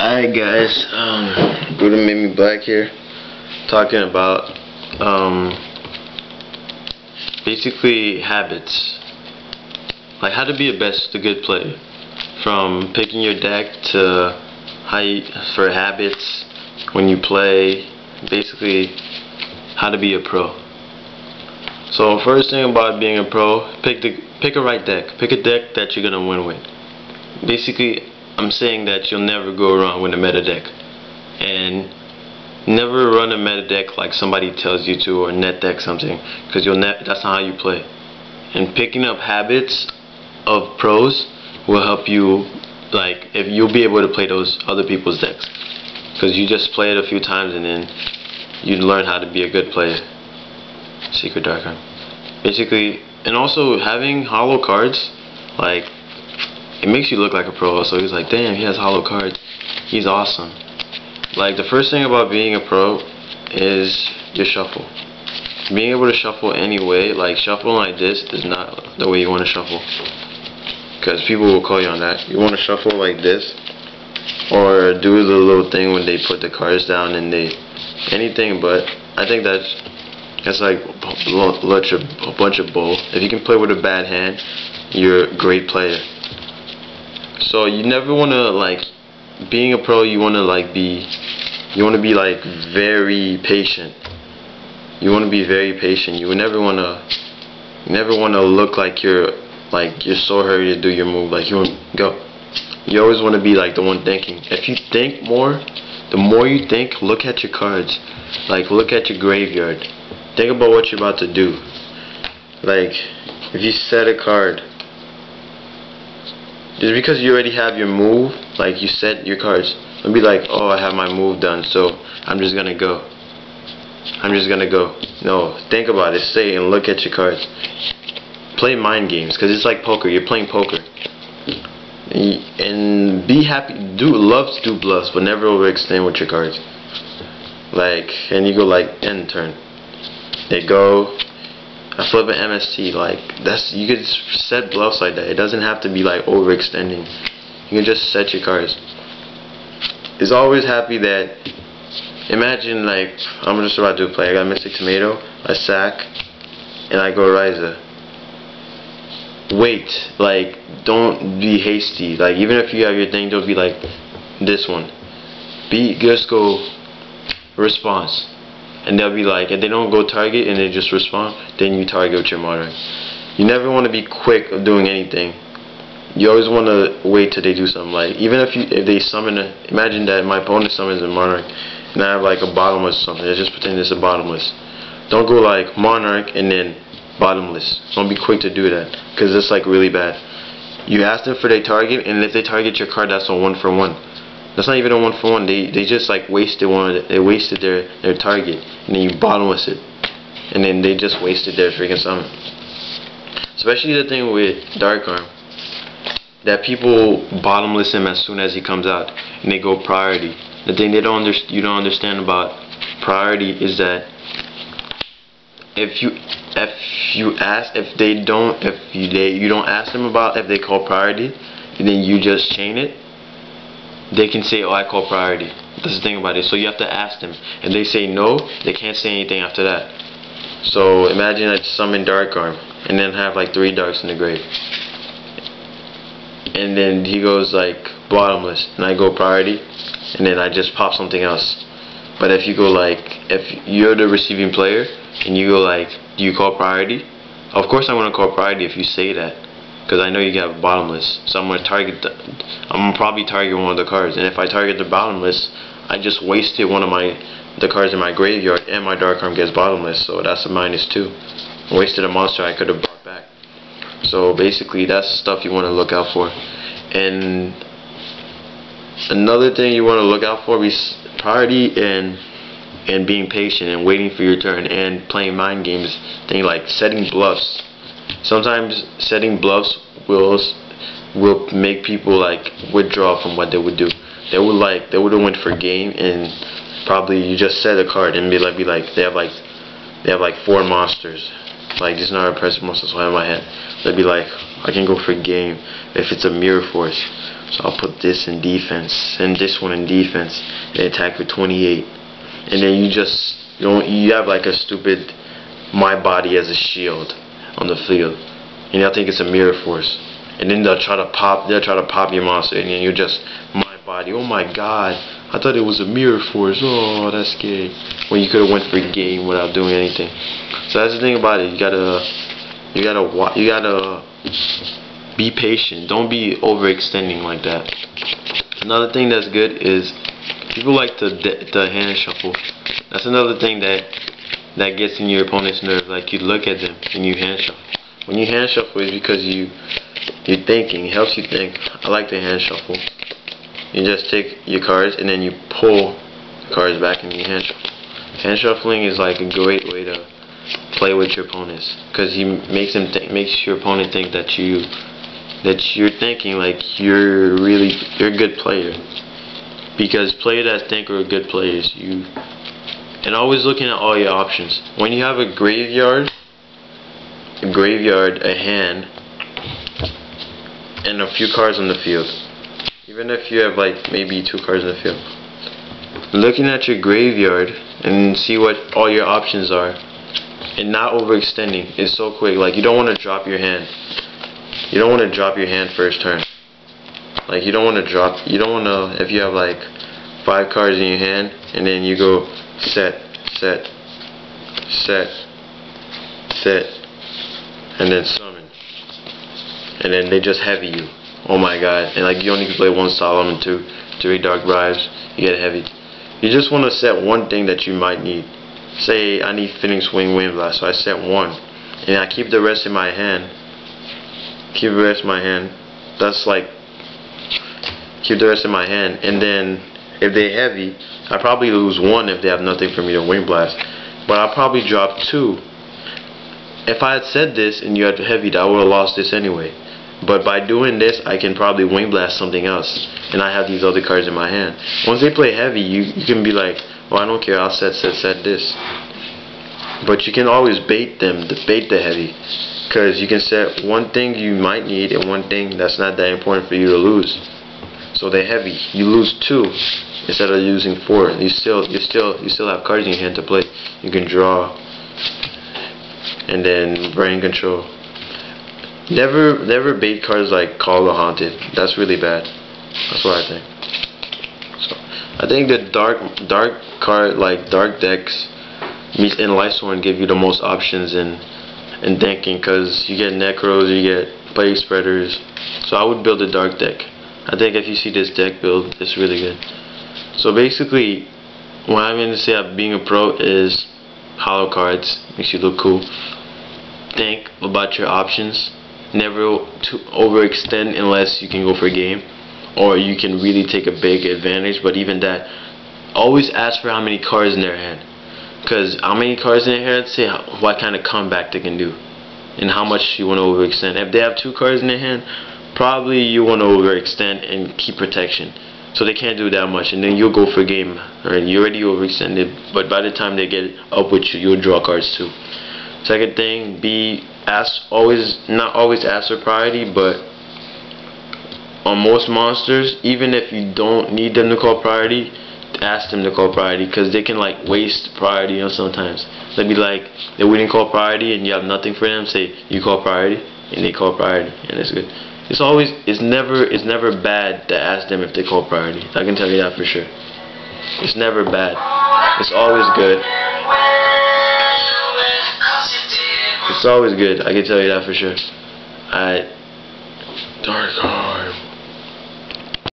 Alright guys, Buddha Made Me Black here, talking about basically habits, like how to be a good player, from picking your deck to for habits when you play, basically how to be a pro. So first thing about being a pro, pick a right deck, pick a deck that you're gonna win with. Basically, I'm saying that you'll never go wrong with a meta deck, and never run a meta deck like somebody tells you to, or net deck something, because that's not how you play. And picking up habits of pros will help you, like if you'll be able to play those other people's decks, because you just play it a few times and then you learn how to be a good player. Secret Dark Arm. Basically, and also having hollow cards, like, it makes you look like a pro. So he's like, damn, he has hollow cards, he's awesome. Like, the first thing about being a pro is your shuffle. Being able to shuffle any way, like shuffling like this is not the way you want to shuffle, because people will call you on that. You want to shuffle like this, or do the little thing when they put the cards down and anything, but I think that's like a bunch of bull. If you can play with a bad hand, you're a great player. So you never want to, like, being a pro, you want to be like very patient. You want to be very patient. You never want to look like you're so hurried to do your move. Like, you want to go. You always want to be like the one thinking. If you think more, the more you think, look at your cards. Like, look at your graveyard. Think about what you're about to do. Like, if you set a card, just because you already have your move, like you set your cards, don't be like, oh, I have my move done, so I'm just gonna go. No, think about it, stay and look at your cards. Play mind games, because it's like poker. You're playing poker. And be happy. Love to do bluffs, but never overextend with your cards. Like, and you go like end turn. They go. I flip an MST, like, you could set bluffs like that. It doesn't have to be like overextending. You can just set your cards. It's always happy that, imagine, like, I'm just about to play. I got Mystic Tomato, a sack, and I go Ryza. Wait, like, don't be hasty. Like, even if you have your thing, don't be like this one. Just go response. And they'll be like, if they don't go target and they just respond, then you target with your Monarch. You never want to be quick of doing anything. You always want to wait till they do something. Like, even if they summon imagine that my opponent summons a Monarch and I have like a bottomless or something. Let's just pretend it's a bottomless. Don't go like Monarch and then bottomless. Don't be quick to do that, because it's like really bad. You ask them for their target, and if they target your card, that's a 1-for-1. That's not even a 1-for-1. They just like wasted their target, and then you bottomless it, and then they just wasted their freaking summon. Especially the thing with Dark Arm, that people bottomless him as soon as he comes out, and they go priority. The thing you don't understand about priority is that if you don't ask them about if they call priority, and then you just chain it, they can say, oh, I call priority. That's the thing about it. So you have to ask them. And they say no, they can't say anything after that. So imagine I summon Dark Arm and then have like 3 darks in the grave. And then he goes like bottomless, and I go priority, and then I just pop something else. But if you go like, if you're the receiving player and you go like, do you call priority? Of course I'm going to call priority if you say that, because I know you got bottomless. So I'm going to probably target one of the cards, and if I target the bottomless, I just wasted one of the cards in my graveyard, and my Dark Arm gets bottomless, so that's a -2. I wasted a monster I could have brought back. So basically, that's stuff you want to look out for. And another thing you want to look out for is priority and being patient and waiting for your turn, and playing mind games. Things like setting bluffs. Sometimes setting bluffs will make people like withdraw from what they would do. They would have went for game, and probably you just set a card and be like they have like 4 monsters. Like, these not oppressive monsters I have in my hand. They'd be like, I can go for game if it's a Mirror Force. So I'll put this in defense and this one in defense and attack for 28. And then you have like a stupid my body as a shield on the field. And I think it's a mirror force. And then they'll try to pop your monster, and then you just my body. Oh my god, I thought it was a mirror force. Oh, that's scary. When you could have went for a game without doing anything. So that's the thing about it. You gotta be patient. Don't be overextending like that. Another thing that's good is people like the hand shuffle. That's another thing that gets in your opponent's nerve. Like you look at them and you hand shuffle. When you hand shuffle, it's because you're thinking. It helps you think. I like the hand shuffle. You just take your cards and then you pull the cards back and you hand shuffle. Hand shuffling is like a great way to play with your opponents, because he makes your opponent think that you're thinking like you're a good player. Because players that think are good players, and always looking at all your options. When you have a graveyard, a hand, and a few cards on the field, even if you have like maybe 2 cards in the field, looking at your graveyard and see what all your options are, and not overextending is so quick. Like you don't want to drop your hand. You don't want to drop your hand first turn. Like you don't want to, if you have like 5 cards in your hand and then you go set, and then summon, and then they just heavy you. Oh my god. And like you only can play 1 Solemn and 3 Dark Bribes, you get heavy. You just want to set one thing that you might need. Say I need Fitting Swing Wind Blast, so I set 1 and I keep the rest in my hand. That's like keep the rest in my hand, and then if they heavy, I probably lose 1 if they have nothing for me to Wind Blast, but I'll probably drop 2. If I had said this and you had heavy, I would have lost this anyway. But by doing this, I can probably Wind Blast something else, and I have these other cards in my hand. Once they play heavy, you can be like, well, I don't care, I'll set this. But you can always bait the heavy, because you can set 1 thing you might need and 1 thing that's not that important for you to lose. So they're heavy. You lose 2 instead of using 4. You still have cards in your hand to play. You can draw, and then brain control. Never bait cards like Call the Haunted. That's really bad. That's what I think. So I think the dark card, like dark decks meets in Lightsworn, give you the most options in thinking, because you get Necros, you get Plague Spreaders. So I would build a dark deck. I think if you see this deck build, it's really good. So basically, what I'm going to say about being a pro is hollow cards makes you look cool. Think about your options. Never to overextend unless you can go for a game, or you can really take a big advantage. But even that, always ask for how many cards in their hand, because how many cards in their hand say what kind of comeback they can do and how much you want to overextend. If they have 2 cards in their hand, probably you want to overextend and keep protection, so they can't do that much, and then you'll go for a game. Alright, you already overextended, but by the time they get up with you, you'll draw cards too. Second thing, not always ask for priority, but on most monsters, even if you don't need them to call priority, ask them to call priority, because they can like waste priority, sometimes. They'll be like, we didn't call priority and you have nothing for them, say you call priority, and they call priority, and it's good. It's never bad to ask them if they call priority. I can tell you that for sure. It's never bad. It's always good. It's always good. I can tell you that for sure. Alright. Dark Arm.